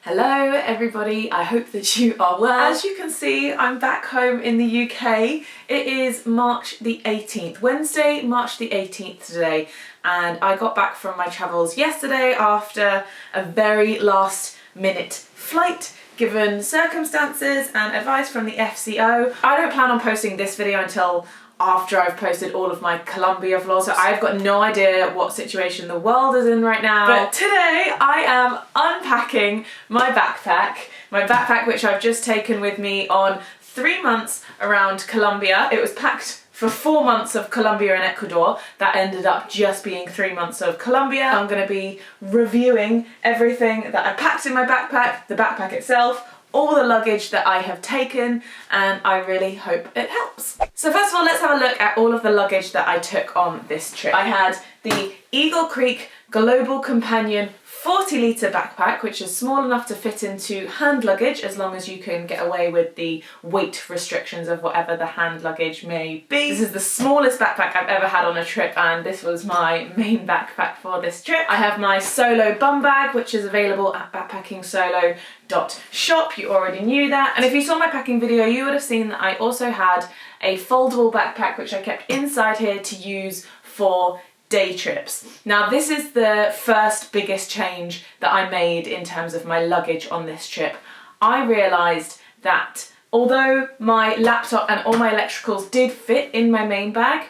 Hello everybody, I hope that you are well. As you can see, I'm back home in the UK. It is March the 18th, Wednesday, March the 18th today, and I got back from my travels yesterday after a very last minute flight, given circumstances and advice from the FCO. I don't plan on posting this video until after I've posted all of my Colombia vlogs, so I've got no idea what situation the world is in right now. But today I am unpacking my backpack which I've just taken with me on 3 months around Colombia. It was packed for 4 months of Colombia and Ecuador. That ended up just being 3 months of Colombia. I'm going to be reviewing everything that I packed in my backpack, the backpack itself, all the luggage that I have taken, and I really hope it helps. So first of all, let's have a look at all of the luggage that I took on this trip. I had the Eagle Creek Global Companion 40-litre backpack, which is small enough to fit into hand luggage as long as you can get away with the weight restrictions of whatever the hand luggage may be. This is the smallest backpack I've ever had on a trip, and this was my main backpack for this trip. I have my solo bum bag, which is available at backpackingsolo.shop. You already knew that. And if you saw my packing video, you would have seen that I also had a foldable backpack which I kept inside here to use for day trips. Now this is the first biggest change that I made in terms of my luggage on this trip. I realised that although my laptop and all my electricals did fit in my main bag,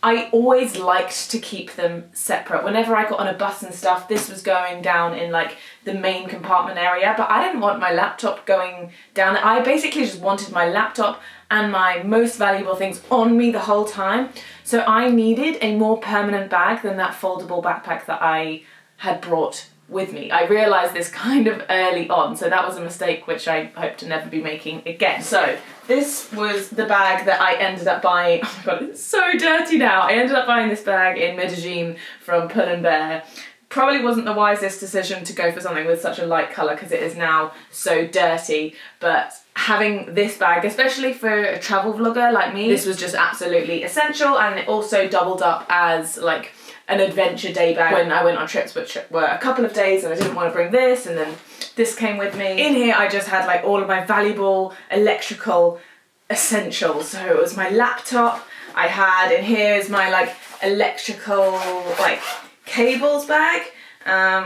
I always liked to keep them separate. Whenever I got on a bus and stuff, this was going down in like the main compartment area, but I didn't want my laptop going down. I basically just wanted my laptop and my most valuable things on me the whole time. So I needed a more permanent bag than that foldable backpack that I had brought with me. I realised this kind of early on, so that was a mistake which I hope to never be making again. So this was the bag that I ended up buying. Oh my god, it's so dirty now. I ended up buying this bag in Medellin from Pull&Bear. Probably wasn't the wisest decision to go for something with such a light colour because it is now so dirty, but having this bag, especially for a travel vlogger like me, this was just absolutely essential, and it also doubled up as like an adventure day bag when I went on trips which were a couple of days and I didn't want to bring this, and then this came with me. In here I just had like all of my valuable electrical essentials. So it was my laptop, I had in here is my like electrical like cables bag,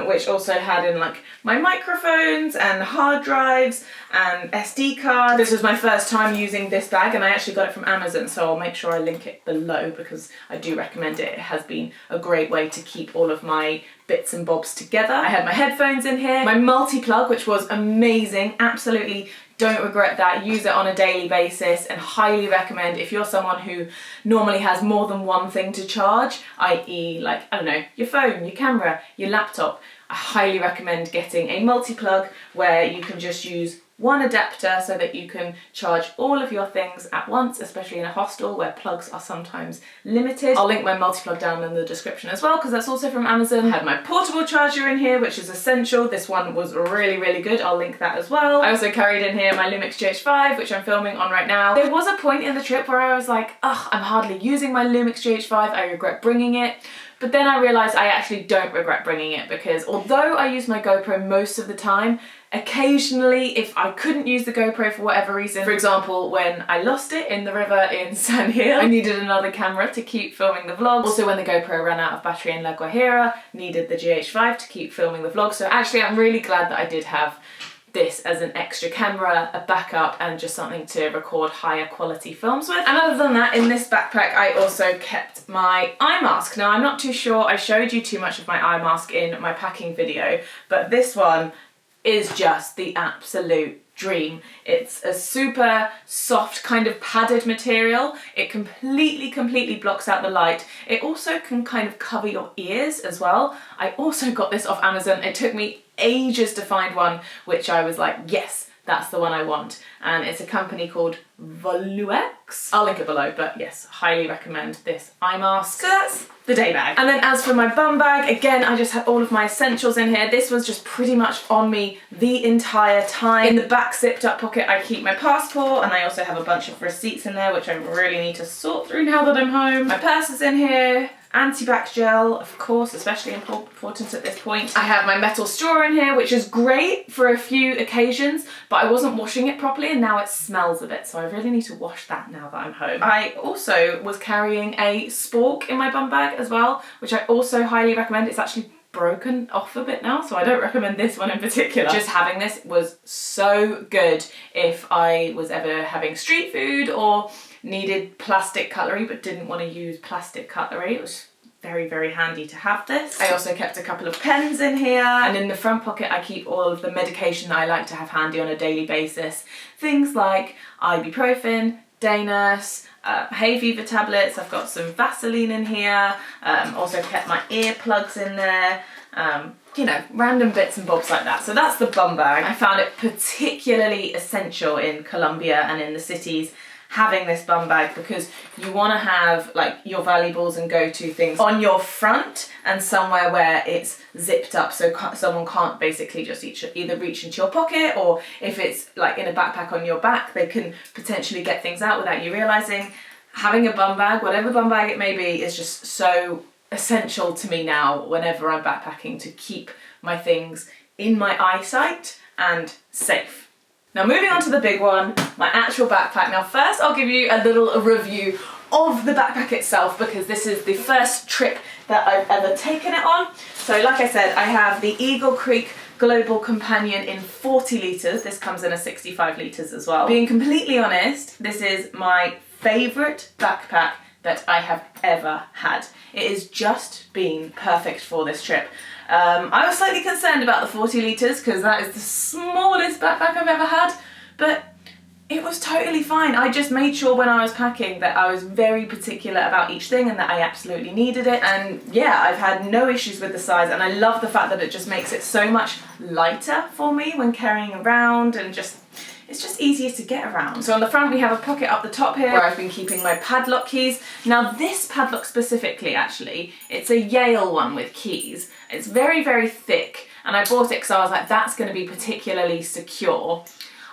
which also had in like my microphones and hard drives and SD cards. This was my first time using this bag, and I actually got it from Amazon, so I'll make sure I link it below because I do recommend it. It has been a great way to keep all of my bits and bobs together. I had my headphones in here, my multi-plug, which was amazing, absolutely don't regret that. Use it on a daily basis and highly recommend if you're someone who normally has more than one thing to charge, i.e. like, I don't know, your phone, your camera, your laptop. I highly recommend getting a multi-plug where you can just use one adapter so that you can charge all of your things at once, especially in a hostel where plugs are sometimes limited. I'll link my multi-plug down in the description as well because that's also from Amazon. I had my portable charger in here, which is essential. This one was really, really good. I'll link that as well. I also carried in here my Lumix Gh5, which I'm filming on right now. There was a point in the trip where I was like, ugh, I'm hardly using my Lumix Gh5. I regret bringing it. But then I realised I actually don't regret bringing it because although I use my GoPro most of the time, occasionally if I couldn't use the GoPro for whatever reason, for example when I lost it in the river in San Gil, I needed another camera to keep filming the vlogs. Also when the GoPro ran out of battery in La Guajira, needed the Gh5 to keep filming the vlogs. So actually I'm really glad that I did have this as an extra camera, a backup, and just something to record higher quality films with. And other than that, in this backpack I also kept my eye mask. Now I'm not too sure I showed you too much of my eye mask in my packing video, but this one is just the absolute dream. It's a super soft kind of padded material. It completely blocks out the light. It also can kind of cover your ears as well. I also got this off Amazon. It took me ages to find one which I was like, yes, that's the one I want. And it's a company called Lumix. I'll link it below, but yes, highly recommend this eye mask. So that's the day bag. And then as for my bum bag, again, I just had all of my essentials in here. This was just pretty much on me the entire time. In the back zipped up pocket, I keep my passport, and I also have a bunch of receipts in there, which I really need to sort through now that I'm home. My purse is in here, anti-bac gel, of course, especially important at this point. I have my metal straw in here, which is great for a few occasions, but I wasn't washing it properly and now it smells a bit, so I really need to wash that now that I'm home. I also was carrying a spork in my bum bag as well, which I also highly recommend. It's actually broken off a bit now, so I don't recommend this one in particular. Just having this was so good if I was ever having street food or needed plastic cutlery but didn't want to use plastic cutlery. It was very, very handy to have this. I also kept a couple of pens in here, and in the front pocket I keep all of the medication that I like to have handy on a daily basis. Things like ibuprofen, Day-Nurse, hay fever tablets. I've got some Vaseline in here, also kept my earplugs in there, you know, random bits and bobs like that. So that's the bum bag. I found it particularly essential in Colombia and in the cities having this bum bag, because you want to have like your valuables and go-to things on your front and somewhere where it's zipped up so someone can't basically just either reach into your pocket, or if it's like in a backpack on your back, they can potentially get things out without you realizing. Having a bum bag, whatever bum bag it may be, is just so essential to me now whenever I'm backpacking, to keep my things in my eyesight and safe. Now moving on to the big one, my actual backpack. Now first I'll give you a little review of the backpack itself, because this is the first trip that I've ever taken it on. So like I said, I have the Eagle Creek Global Companion in 40 litres. This comes in a 65 litres as well. Being completely honest, this is my favourite backpack that I have ever had. It has just been perfect for this trip. I was slightly concerned about the 40 litres because that is the smallest backpack I've ever had, but it was totally fine. I just made sure when I was packing that I was very particular about each thing and that I absolutely needed it. And yeah, I've had no issues with the size, and I love the fact that it just makes it so much lighter for me when carrying around, and it's just easier to get around. So on the front we have a pocket up the top here where I've been keeping my padlock keys. Now this padlock specifically, actually, it's a Yale one with keys. It's very, very thick, and I bought it because I was like, that's going to be particularly secure.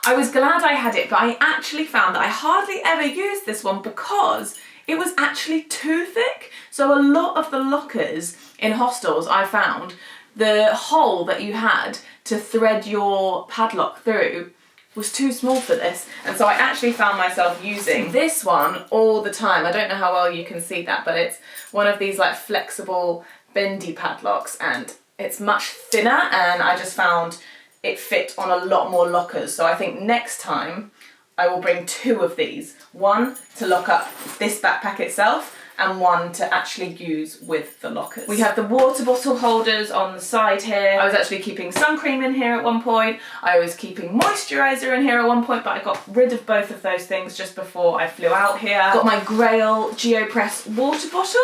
I was glad I had it, but I actually found that I hardly ever used this one because it was actually too thick. So a lot of the lockers in hostels, I found, the hole that you had to thread your padlock through was too small for this, and so I actually found myself using this one all the time. I don't know how well you can see that, but it's one of these like flexible bendy padlocks, and it's much thinner, and I just found it fit on a lot more lockers. So I think next time I will bring two of these, one to lock up this backpack itself and one to actually use with the lockers. We have the water bottle holders on the side here. I was actually keeping sun cream in here at one point. I was keeping moisturiser in here at one point, but I got rid of both of those things just before I flew out here. Got my Grail Geopress water bottle.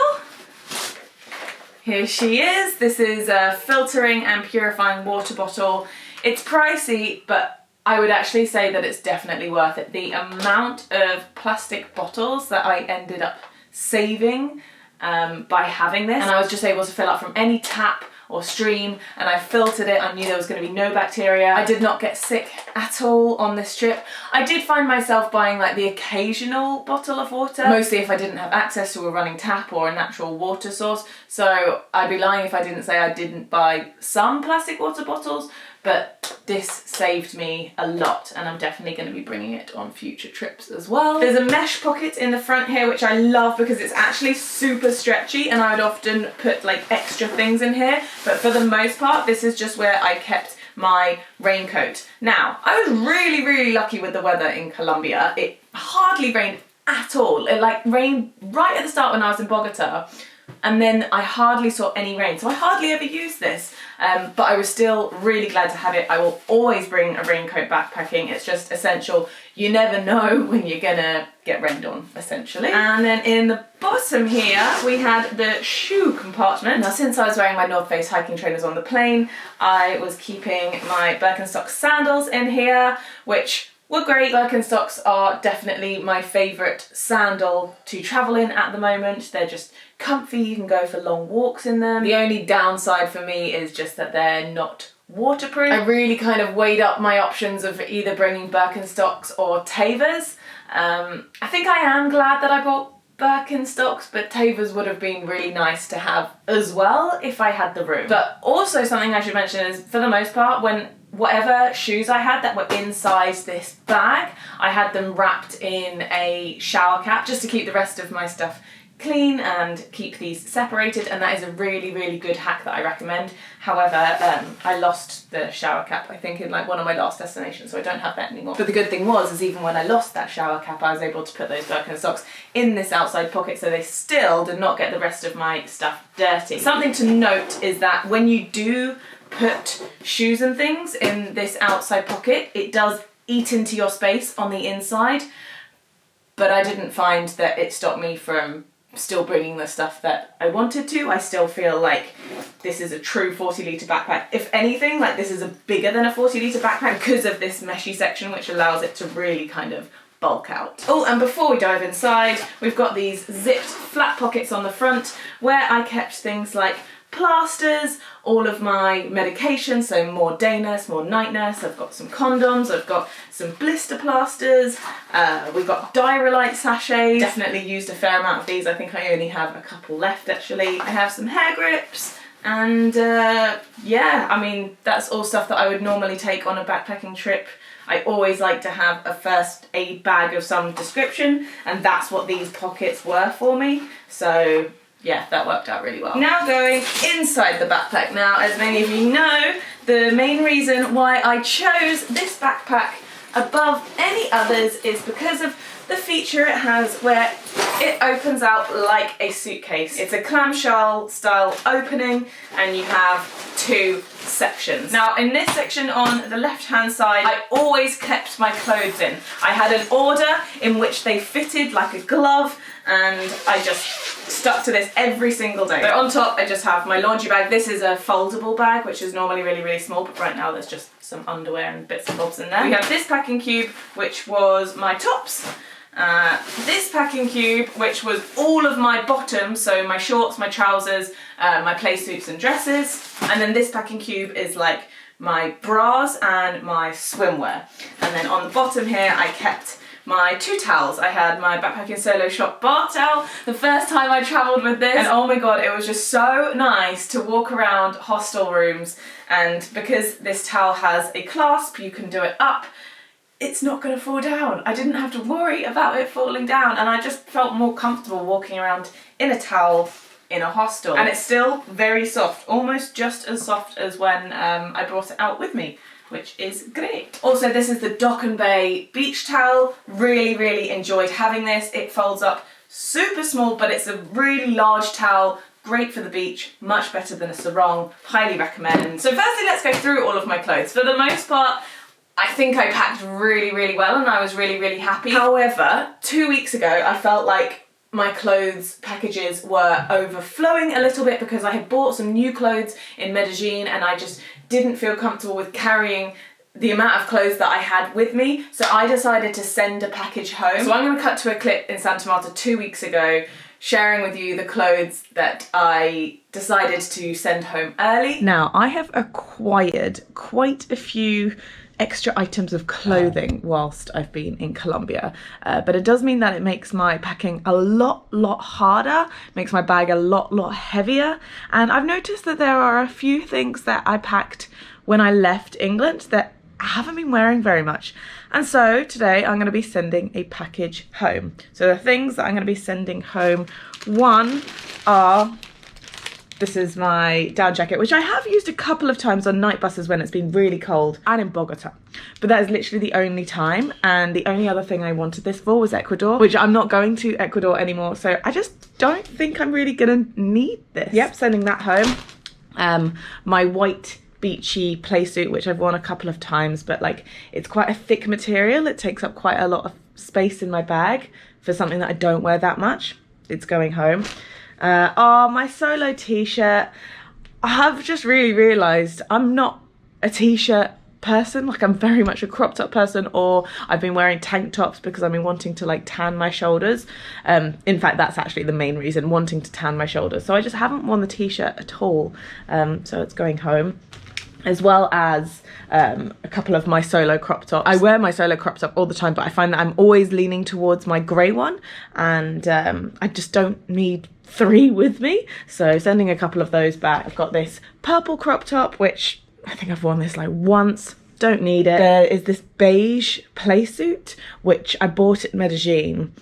Here she is. This is a filtering and purifying water bottle. It's pricey, but I would actually say that it's definitely worth it. The amount of plastic bottles that I ended up saving by having this, and I was just able to fill up from any tap or stream, and I filtered it. I knew there was going to be no bacteria. I did not get sick at all on this trip. I did find myself buying like the occasional bottle of water, mostly if I didn't have access to a running tap or a natural water source. So I'd be lying if I didn't say I didn't buy some plastic water bottles, but this saved me a lot, and I'm definitely going to be bringing it on future trips as well. There's a mesh pocket in the front here, which I love because it's actually super stretchy, and I would often put like extra things in here, but for the most part this is just where I kept my raincoat. Now, I was really, really lucky with the weather in Colombia. It hardly rained at all. It like rained right at the start when I was in Bogota, and then I hardly saw any rain, so I hardly ever used this, but I was still really glad to have it. I will always bring a raincoat backpacking. It's just essential. You never know when you're gonna get rained on, essentially. And then in the bottom here we had the shoe compartment. Now, since I was wearing my North Face hiking trainers on the plane, I was keeping my Birkenstock sandals in here, which were great. Birkenstocks are definitely my favourite sandal to travel in at the moment. They're just comfy, you can go for long walks in them. The only downside for me is just that they're not waterproof. I really kind of weighed up my options of either bringing Birkenstocks or Tavers. I think I am glad that I bought Birkenstocks, but Tavers would have been really nice to have as well if I had the room. But also something I should mention is, for the most part, when whatever shoes I had that were inside this bag, I had them wrapped in a shower cap just to keep the rest of my stuff clean and keep these separated, and that is a really, really good hack that I recommend. However, I lost the shower cap, I think, in like one of my last destinations, so I don't have that anymore. But the good thing was, is even when I lost that shower cap, I was able to put those Birkenstocks in this outside pocket, so they still did not get the rest of my stuff dirty. Something to note is that when you do put shoes and things in this outside pocket, it does eat into your space on the inside, but I didn't find that it stopped me from still bringing the stuff that I wanted to. I still feel like this is a true 40-litre backpack. If anything, like this is a bigger than a 40-litre backpack because of this meshy section, which allows it to really kind of bulk out. Oh, and before we dive inside, we've got these zipped flat pockets on the front where I kept things like plasters, all of my medication, so more day nurse, more night nurse. I've got some condoms, I've got some blister plasters, we've got Diarrhelite sachets. Definitely used a fair amount of these. I think I only have a couple left actually. I have some hair grips, and yeah, I mean, that's all stuff that I would normally take on a backpacking trip. I always like to have a first aid bag of some description, and that's what these pockets were for me. So yeah, that worked out really well. Now going inside the backpack. Now, as many of you know, the main reason why I chose this backpack above any others is because of the feature it has where it opens out like a suitcase. It's a clamshell style opening, and you have two sections. Now, in this section on the left hand side, I always kept my clothes in. I had an order in which they fitted like a glove, and I just stuck to this every single day. So on top, I just have my laundry bag. This is a foldable bag, which is normally really, really small, but right now there's just some underwear and bits and bobs in there. We have this packing cube, which was my tops. This packing cube, which was all of my bottoms, so my shorts, my trousers, my play suits and dresses. And then this packing cube is like my bras and my swimwear. And then on the bottom here, I kept my two towels. I had my Backpacking Solo Shop bar towel the first time I travelled with this, and oh my god, it was just so nice to walk around hostel rooms, and because this towel has a clasp, you can do it up, it's not going to fall down. I didn't have to worry about it falling down, and I just felt more comfortable walking around in a towel in a hostel. And it's still very soft, almost just as soft as when I brought it out with me, which is great. Also, this is the Dock and Bay beach towel. Really, really enjoyed having this. It folds up super small, but it's a really large towel. Great for the beach, much better than a sarong. Highly recommend. So firstly, let's go through all of my clothes. For the most part, I think I packed really, really well, and I was really, really happy. However, 2 weeks ago, I felt like my clothes packages were overflowing a little bit because I had bought some new clothes in Medellin, and I just didn't feel comfortable with carrying the amount of clothes that I had with me. So I decided to send a package home. So I'm going to cut to a clip in Santa Marta 2 weeks ago, sharing with you the clothes that I decided to send home early. Now, I have acquired quite a few extra items of clothing whilst I've been in Colombia, but it does mean that it makes my packing a lot harder, makes my bag a lot heavier, and I've noticed that there are a few things that I packed when I left England that I haven't been wearing very much, and so today I'm going to be sending a package home. So the things that I'm going to be sending home, one are, this is my down jacket, which I have used a couple of times on night buses when it's been really cold, and in Bogota. But that is literally the only time, and the only other thing I wanted this for was Ecuador, which I'm not going to Ecuador anymore, so I just don't think I'm really gonna need this. Yep, sending that home. My white beachy play suit, which I've worn a couple of times, but like it's quite a thick material. It takes up quite a lot of space in my bag for something that I don't wear that much. It's going home. My solo t-shirt. I have just really realised I'm not a t-shirt person. Like, I'm very much a cropped up person, or I've been wearing tank tops because I've been wanting to like tan my shoulders. In fact, that's actually the main reason, wanting to tan my shoulders. So I just haven't worn the t-shirt at all. So it's going home. as well as a couple of my solo crop tops. I wear my solo crop top all the time, but I find that I'm always leaning towards my grey one, and I just don't need 3 with me, so sending a couple of those back. I've got this purple crop top, which I think I've worn this like once, don't need it. There is this beige play suit, which I bought at Medellin,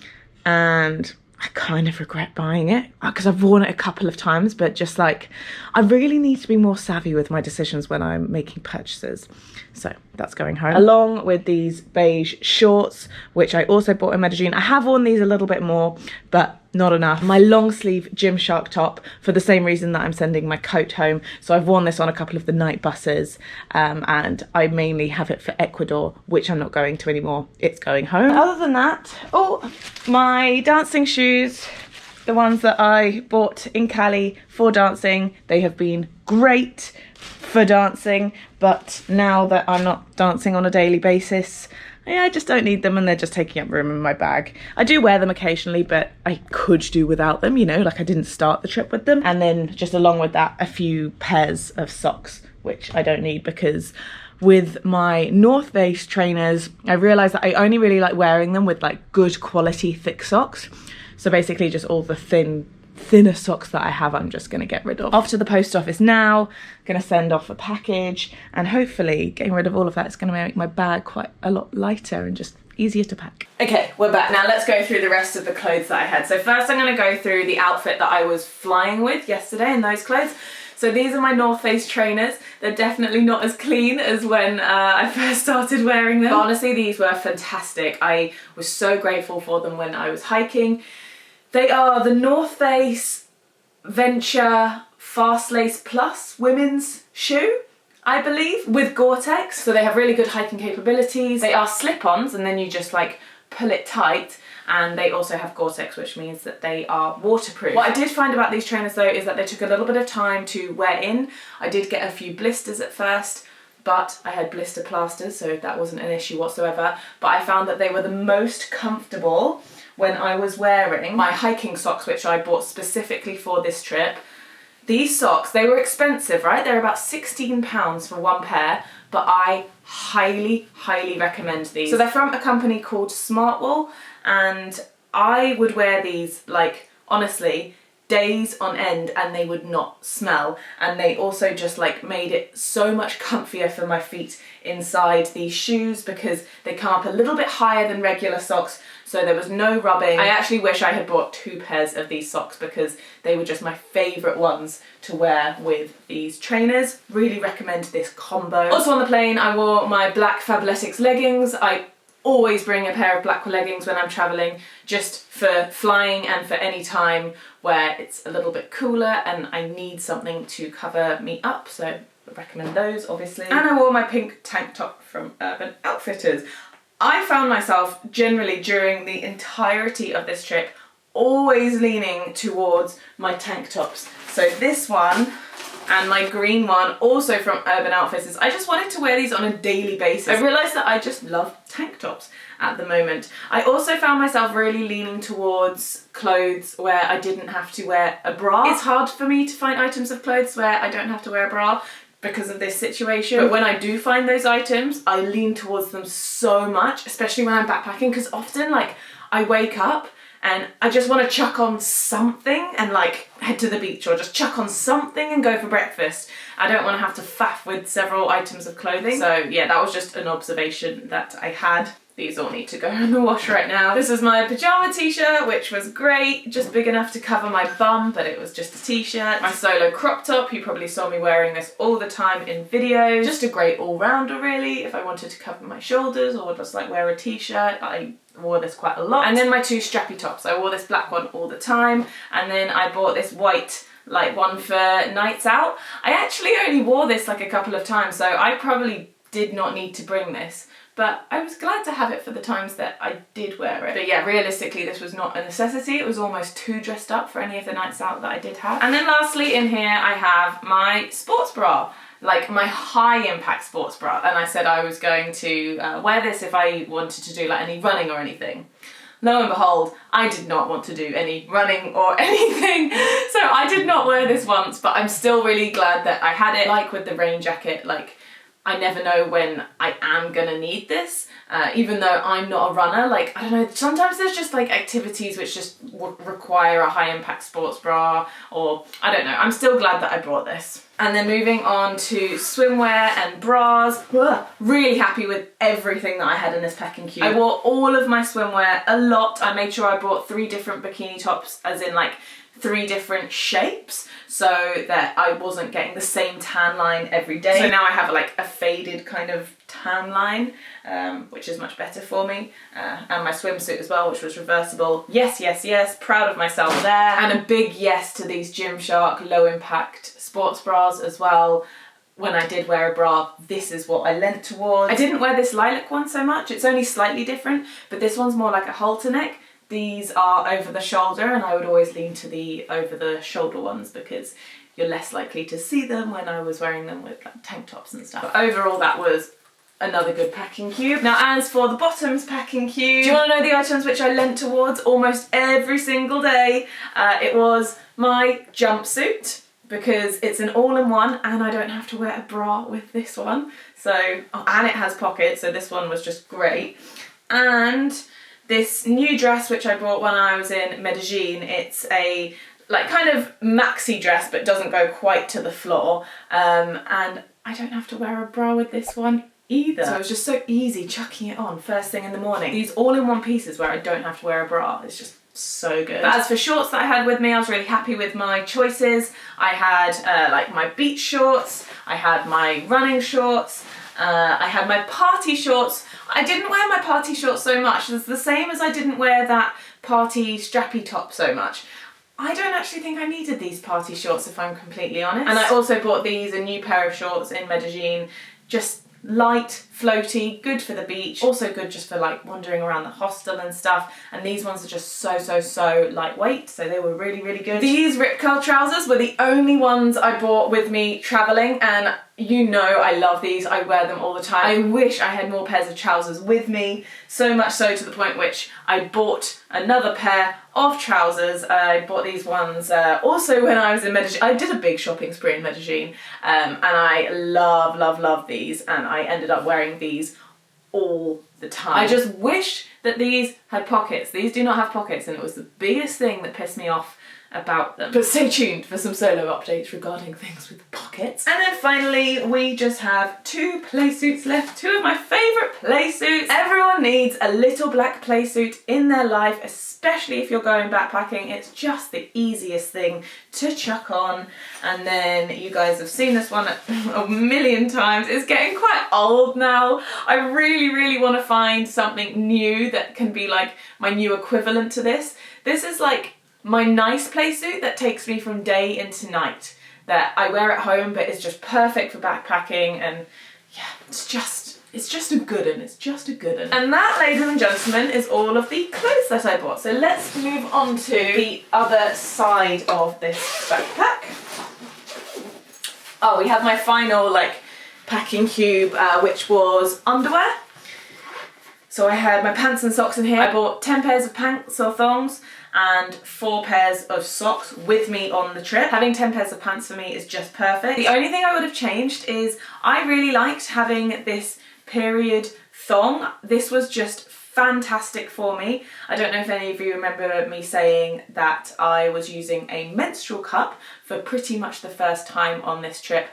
and I kind of regret buying it because I've worn it a couple of times, but just like, I really need to be more savvy with my decisions when I'm making purchases. So that's going home. Along with these beige shorts, which I also bought in Medellin. I have worn these a little bit more, but not enough. My long sleeve Gymshark top, for the same reason that I'm sending my coat home. So I've worn this on a couple of the night buses, and I mainly have it for Ecuador, which I'm not going to anymore. It's going home. Other than that, oh, my dancing shoes, the ones that I bought in Cali for dancing, they have been great for dancing, but now that I'm not dancing on a daily basis, yeah, I just don't need them, and they're just taking up room in my bag. I do wear them occasionally, but I could do without them, you know, like I didn't start the trip with them. And then just along with that, a few pairs of socks, which I don't need, because with my North Face trainers, I realised that I only really like wearing them with like good quality thick socks. So basically just all the thinner socks that I have, I'm just going to get rid of. Off to the post office now, going to send off a package, and hopefully getting rid of all of that is going to make my bag quite a lot lighter and just easier to pack. Okay, we're back. Now let's go through the rest of the clothes that I had. So first I'm going to go through the outfit that I was flying with yesterday in those clothes. So these are my North Face trainers. They're definitely not as clean as when I first started wearing them. But honestly, these were fantastic. I was so grateful for them when I was hiking. They are the North Face Venture Fast Lace Plus women's shoe, I believe, with Gore-Tex. So they have really good hiking capabilities. They are slip-ons, and then you just like pull it tight. And they also have Gore-Tex, which means that they are waterproof. What I did find about these trainers though is that they took a little bit of time to wear in. I did get a few blisters at first, but I had blister plasters, so that wasn't an issue whatsoever. But I found that they were the most comfortable when I was wearing my hiking socks, which I bought specifically for this trip. These socks, they were expensive, right? They're about £16 for one pair, but I highly, highly recommend these. So they're from a company called Smartwool, and I would wear these, like, honestly, days on end, and they would not smell. And they also just like made it so much comfier for my feet inside these shoes, because they come up a little bit higher than regular socks, so there was no rubbing. I actually wish I had bought 2 pairs of these socks, because they were just my favourite ones to wear with these trainers. Really recommend this combo. Also on the plane, I wore my black Fabletics leggings. I always bring a pair of black leggings when I'm travelling, just for flying and for any time where it's a little bit cooler and I need something to cover me up, so I recommend those obviously. And I wore my pink tank top from Urban Outfitters. I found myself generally during the entirety of this trip always leaning towards my tank tops. So this one and my green one, also from Urban Outfitters. I just wanted to wear these on a daily basis. I realised that I just love tank tops at the moment. I also found myself really leaning towards clothes where I didn't have to wear a bra. It's hard for me to find items of clothes where I don't have to wear a bra because of this situation. But when I do find those items, I lean towards them so much, especially when I'm backpacking, because often like I wake up and I just want to chuck on something and like head to the beach, or just chuck on something and go for breakfast. I don't want to have to faff with several items of clothing. So yeah, that was just an observation that I had. These all need to go in the wash right now. This is my pyjama t-shirt, which was great, just big enough to cover my bum, but it was just a t-shirt. My solo crop top, you probably saw me wearing this all the time in videos. Just a great all-rounder really, if I wanted to cover my shoulders or just like wear a t-shirt. I wore this quite a lot. And then my 2 strappy tops. I wore this black one all the time, and then I bought this white like one for nights out. I actually only wore this like a couple of times, so I probably did not need to bring this, but I was glad to have it for the times that I did wear it. But yeah, realistically this was not a necessity. It was almost too dressed up for any of the nights out that I did have. And then lastly in here I have my sports bra, like my high impact sports bra, and I said I was going to wear this if I wanted to do like any running or anything. Lo and behold, I did not want to do any running or anything, so I did not wear this once, but I'm still really glad that I had it. Like with the rain jacket, like I never know when I am gonna need this, even though I'm not a runner. Like, I don't know, sometimes there's just like activities which just require a high impact sports bra, or I don't know. I'm still glad that I brought this. And then moving on to swimwear and bras. Really happy with everything that I had in this packing cube. I wore all of my swimwear a lot. I made sure I brought 3 different bikini tops, as in like 3 different shapes, so that I wasn't getting the same tan line every day. So now I have like a faded kind of tan line, which is much better for me. And my swimsuit as well, which was reversible. Yes, yes, yes, proud of myself there. And a big yes to these Gymshark low impact sports bras as well. When I did wear a bra, this is what I leant towards. I didn't wear this lilac one so much. It's only slightly different, but this one's more like a halter neck. These are over the shoulder, and I would always lean to the over the shoulder ones because you're less likely to see them when I was wearing them with like tank tops and stuff. But overall, that was another good packing cube. Now, as for the bottoms packing cube, do you want to know the items which I leant towards almost every single day? It was my jumpsuit, because it's an all-in-one and I don't have to wear a bra with this one. So, and it has pockets, so this one was just great. And this new dress which I bought when I was in Medellin. It's a like kind of maxi dress but doesn't go quite to the floor, and I don't have to wear a bra with this one either. So it was just so easy chucking it on first thing in the morning. These all-in-one pieces where I don't have to wear a bra, it's just so good. But as for shorts that I had with me, I was really happy with my choices. I had like my beach shorts, I had my running shorts, I had my party shorts. I didn't wear my party shorts so much. It's the same as I didn't wear that party strappy top so much. I don't actually think I needed these party shorts, if I'm completely honest. And I also bought these, a new pair of shorts in Medellin, just light, floaty, good for the beach, also good just for like wandering around the hostel and stuff. And these ones are just so lightweight, so they were really good. These rip curl trousers were the only ones I bought with me traveling, and you know I love these, I wear them all the time. I wish I had more pairs of trousers with me, so much so to the point which I bought another pair of trousers. I bought these ones also when I was in Medellin. I did a big shopping spree in Medellin, and I love these, and I ended up wearing these all the time. I just wish that these had pockets. These do not have pockets, and it was the biggest thing that pissed me off about them. But stay tuned for some solo updates regarding things with pockets. And then finally, we just have 2 play suits left, 2 of my favourite play suits. Everyone needs a little black play suit in their life, especially if you're going backpacking. It's just the easiest thing to chuck on. And then you guys have seen this one a million times. It's getting quite old now. I really want to find something new that can be like my new equivalent to this. This is like my nice play suit that takes me from day into night, that I wear at home but is just perfect for backpacking, and yeah, it's just a good one, it's just a good one. And that, ladies and gentlemen, is all of the clothes that I bought. So let's move on to the other side of this backpack. Oh, we have my final like packing cube, which was underwear. So I had my pants and socks in here. I bought 10 pairs of pants or thongs and 4 pairs of socks with me on the trip. Having 10 pairs of pants for me is just perfect. The only thing I would have changed is I really liked having this period thong. This was just fantastic for me. I don't know if any of you remember me saying that I was using a menstrual cup for pretty much the first time on this trip.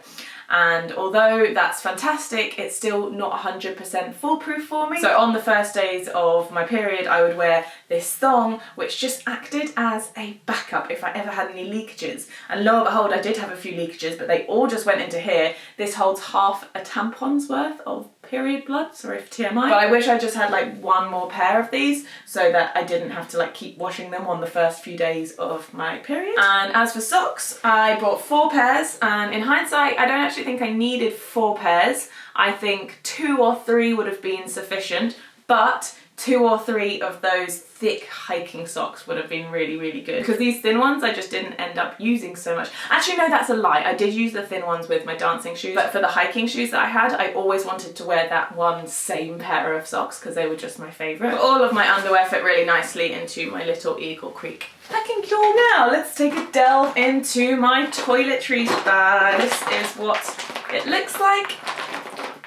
And although that's fantastic, it's still not 100% foolproof for me. So on the first days of my period, I would wear this thong, which just acted as a backup if I ever had any leakages. And lo and behold, I did have a few leakages, but they all just went into here. This holds half a tampon's worth of period blood, sorry for TMI. But I wish I just had like 1 more pair of these so that I didn't have to like keep washing them on the first few days of my period. And as for socks, I bought 4 pairs, and in hindsight, I don't actually think I needed 4 pairs. I think 2 or 3 would have been sufficient, but 2 or 3 of those thick hiking socks would have been really, really good, because these thin ones I just didn't end up using so much. Actually, no, that's a lie. I did use the thin ones with my dancing shoes, but for the hiking shoes that I had, I always wanted to wear that one same pair of socks because they were just my favourite. But all of my underwear fit really nicely into my little Eagle Creek packing cube. Now let's take a delve into my toiletries bag. This is what it looks like.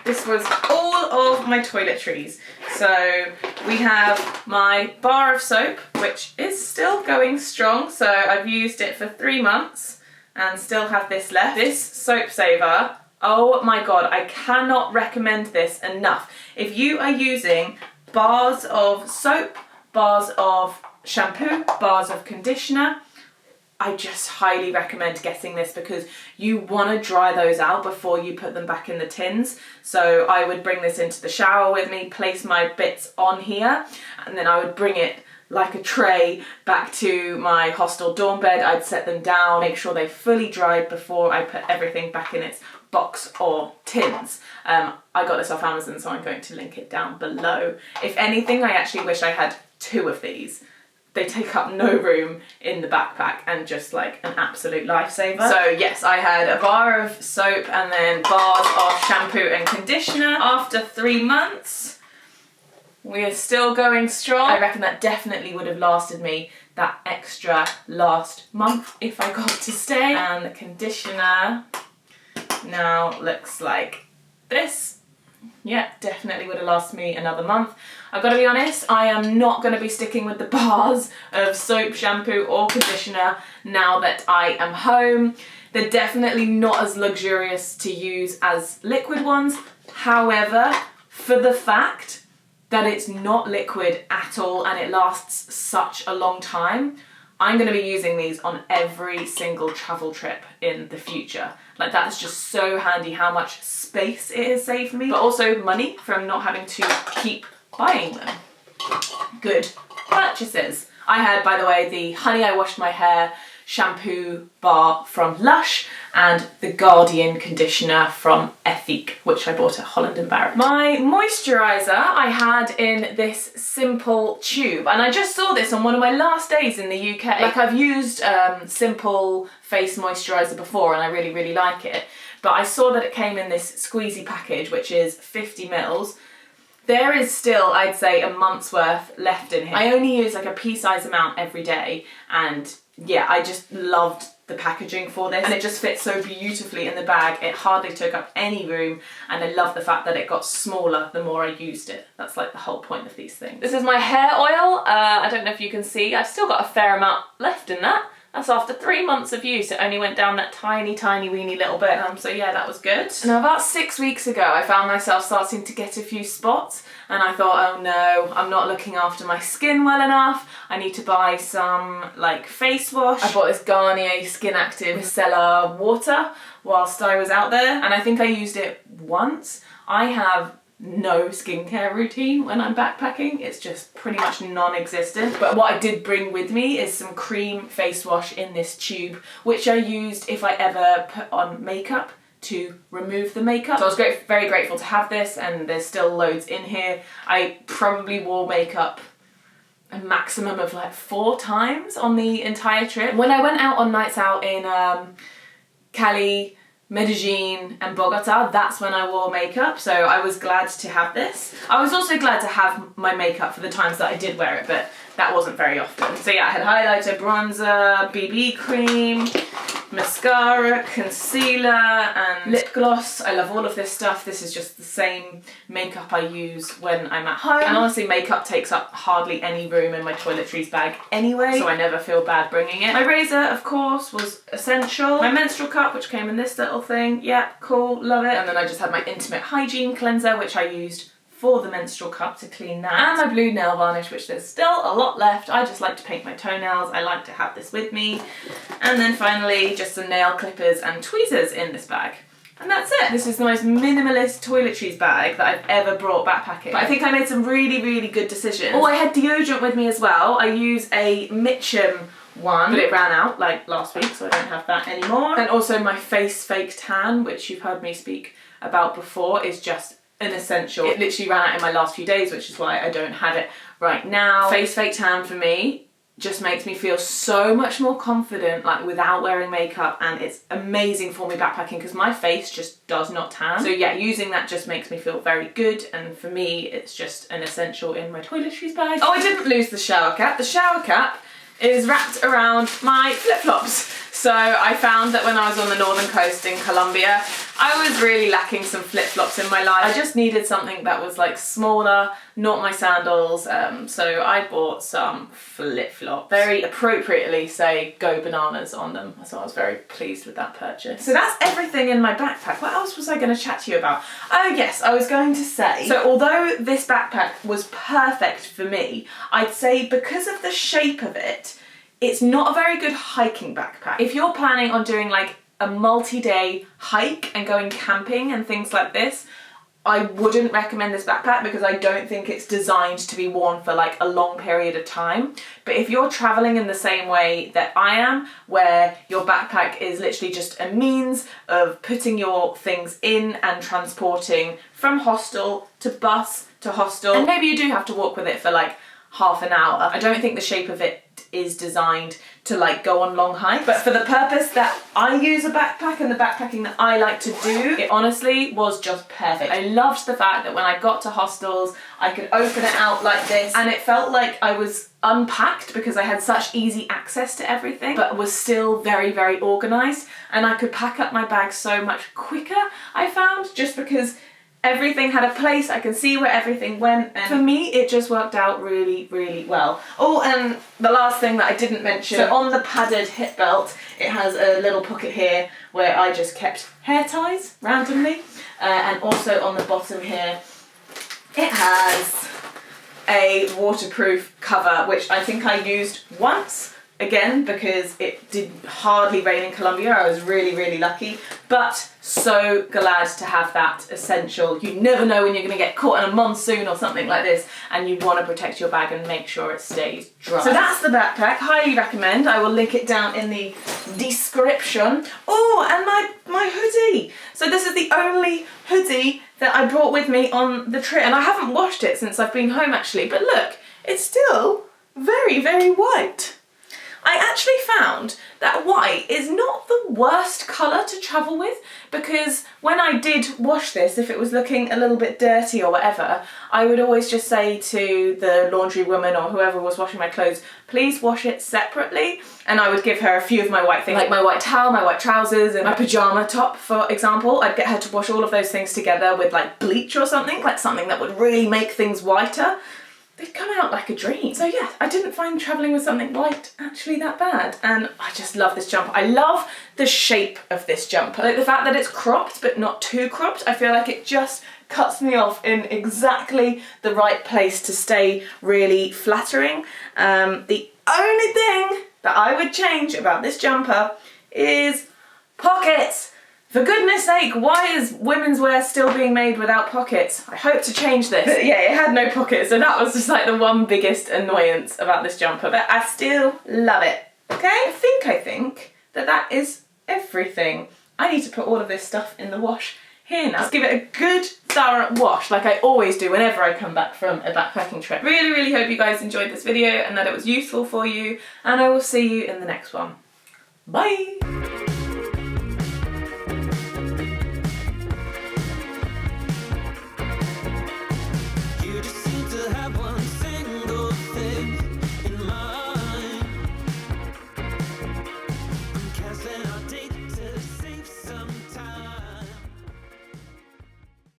This was all of my toiletries. So we have my bar of soap, which is still going strong. So I've used it for 3 months and still have this left. This soap saver, oh my God, I cannot recommend this enough. If you are using bars of soap, bars of shampoo, bars of conditioner, I just highly recommend getting this because you want to dry those out before you put them back in the tins. So I would bring this into the shower with me, place my bits on here, and then I would bring it like a tray back to my hostel dorm bed. I'd set them down, make sure they fully dried before I put everything back in its box or tins. I got this off Amazon, so I'm going to link it down below. If anything, I actually wish I had 2 of these. They take up no room in the backpack and just like an absolute lifesaver. So yes, I had a bar of soap and then bars of shampoo and conditioner. After 3 months, we are still going strong. I reckon that definitely would have lasted me that extra last month if I got to stay. And the conditioner now looks like this. Yeah, definitely would have lasted me another month. I've got to be honest, I am not going to be sticking with the bars of soap, shampoo or conditioner now that I am home. They're definitely not as luxurious to use as liquid ones. However, for the fact that it's not liquid at all and it lasts such a long time, I'm going to be using these on every single travel trip in the future. Like, that's just so handy how much space it has saved me, but also money from not having to keep buying them. Good purchases. I had, by the way, the Honey I Washed My Hair shampoo bar from Lush and the Guardian conditioner from Ethique, which I bought at Holland & Barrett. My moisturiser I had in this simple tube, and I just saw this on one of my last days in the UK. Like, I've used simple face moisturiser before and I really, really like it, but I saw that it came in this squeezy package, which is 50 mils. There is still, I'd say, a month's worth left in here. I only use like a pea-size amount every day, and yeah, I just loved the packaging for this, and it just fits so beautifully in the bag. It hardly took up any room, and I love the fact that it got smaller the more I used it. That's like the whole point of these things. This is my hair oil. I don't know if you can see, I've still got a fair amount left in that. That's after 3 months of use. It only went down that tiny, tiny, weeny little bit. So yeah, that was good. Now, about 6 weeks ago, I found myself starting to get a few spots, and I thought, oh no, I'm not looking after my skin well enough. I need to buy some like face wash. I bought this Garnier Skin Active Micellar water whilst I was out there, and I think I used it once. I have no skincare routine when I'm backpacking. It's just pretty much non-existent. But what I did bring with me is some cream face wash in this tube, which I used if I ever put on makeup to remove the makeup. So I was very grateful to have this, and there's still loads in here. I probably wore makeup a maximum of like 4 times on the entire trip. When I went out on nights out in Cali, Medellin and Bogota, that's when I wore makeup, so I was glad to have this. I was also glad to have my makeup for the times that I did wear it, but that wasn't very often. So yeah, I had highlighter, bronzer, BB cream, mascara, concealer and lip gloss. I love all of this stuff. This is just the same makeup I use when I'm at home. And honestly, makeup takes up hardly any room in my toiletries bag anyway, so I never feel bad bringing it. My razor, of course, was essential. My menstrual cup, which came in this little thing. Yeah, cool, love it. And then I just had my intimate hygiene cleanser, which I used for the menstrual cup to clean that. And my blue nail varnish, which there's still a lot left. I just like to paint my toenails. I like to have this with me. And then finally, just some nail clippers and tweezers in this bag. And that's it. This is the most minimalist toiletries bag that I've ever brought backpacking. But I think I made some really, really good decisions. Oh, I had deodorant with me as well. I use a Mitchum one, but it ran out like last week, so I don't have that anymore. And also my face fake tan, which you've heard me speak about before, is just an essential. It literally ran out in my last few days, which is why I don't have it right now. Face Fake Tan for me just makes me feel so much more confident, like without wearing makeup, and it's amazing for me backpacking because my face just does not tan. So yeah, using that just makes me feel very good, and for me it's just an essential in my toiletries bag. Oh, I didn't lose the shower cap. The shower cap is wrapped around my flip-flops. So I found that when I was on the northern coast in Colombia, I was really lacking some flip-flops in my life. I just needed something that was like smaller, not my sandals, so I bought some flip-flops. Very appropriately say Go Bananas on them, so I was very pleased with that purchase. So that's everything in my backpack. What else was I going to chat to you about? Oh yes, I was going to say, so although this backpack was perfect for me, I'd say because of the shape of it, it's not a very good hiking backpack. If you're planning on doing like a multi-day hike and going camping and things like this, I wouldn't recommend this backpack because I don't think it's designed to be worn for like a long period of time. But if you're traveling in the same way that I am, where your backpack is literally just a means of putting your things in and transporting from hostel to bus to hostel, and maybe you do have to walk with it for like half an hour, I don't think the shape of it is designed to like go on long hikes. But for the purpose that I use a backpack and the backpacking that I like to do, it honestly was just perfect. I loved the fact that when I got to hostels, I could open it out like this and it felt like I was unpacked because I had such easy access to everything, but was still very, very organized, and I could pack up my bag so much quicker, I found, just because everything had a place, I can see where everything went, and for me it just worked out really, really well. Oh, and the last thing that I didn't mention, so on the padded hip belt, it has a little pocket here where I just kept hair ties randomly, and also on the bottom here it has a waterproof cover, which I think I used once, again because it did hardly rain in Colombia. I was really, really lucky, but so glad to have that essential. You never know when you're going to get caught in a monsoon or something like this, and you want to protect your bag and make sure it stays dry. So that's the backpack. Highly recommend. I will link it down in the description. Oh, and my hoodie. So this is the only hoodie that I brought with me on the trip, and I haven't washed it since I've been home actually, but look, it's still very, very white. I actually found that white is not the worst colour to travel with, because when I did wash this, if it was looking a little bit dirty or whatever, I would always just say to the laundry woman or whoever was washing my clothes, please wash it separately, and I would give her a few of my white things, like my white towel, my white trousers, and my pyjama top, for example. I'd get her to wash all of those things together with like bleach or something, like something that would really make things whiter. They'd come out like a dream. So yeah, I didn't find travelling with something white actually that bad, and I just love this jumper. I love the shape of this jumper. Like the fact that it's cropped but not too cropped. I feel like it just cuts me off in exactly the right place to stay really flattering. The only thing that I would change about this jumper is pockets. For goodness sake, why is women's wear still being made without pockets? I hope to change this. But yeah, it had no pockets, so that was just like the one biggest annoyance about this jumper, but I still love it. Okay, I think that is everything. I need to put all of this stuff in the wash here now. Let's give it a good thorough wash, like I always do whenever I come back from a backpacking trip. Really, really hope you guys enjoyed this video and that it was useful for you, and I will see you in the next one. Bye!